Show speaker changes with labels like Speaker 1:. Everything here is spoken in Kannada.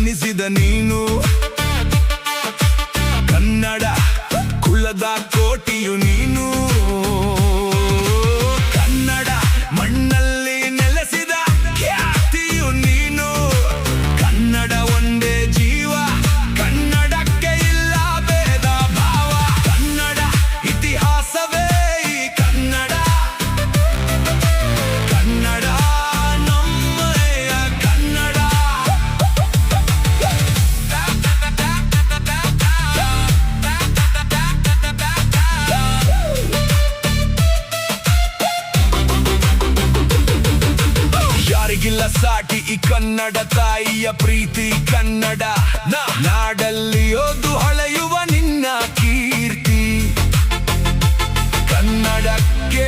Speaker 1: ಜನಿಸಿದ ನೀನು ಕನ್ನಡ ಕುಲದ ಕೋಟಿಯು ನೀನು ಕನ್ನಡ ಮಣ್ಣಲ್ಲಿ ನೆಲೆಸಿದ ಖ್ಯಾತಿಯು ನೀನು ಕನ್ನಡ ಒಂದೇ ಜೀವ ಕನ್ನಡಕ್ಕೆ ಇಲ್ಲ ಭೇದ ಭಾವ ಕನ್ನಡ ಇತಿಹಾಸವೇ ಈ ಕನ್ನಡ ಕನ್ನಡ ನಮ್ಮಯ ಕನ್ನಡ ಯಾರಿಗಿಲ್ಲ ಸಾಟಿ ಈ ಕನ್ನಡ ತಾಯಿಯ ಪ್ರೀತಿ ಕನ್ನಡ ನಾಡಲ್ಲಿ ಓದು ಹೊಳೆಯುವ ನಿನ್ನ ಕೀರ್ತಿ ಕನ್ನಡಕ್ಕೆ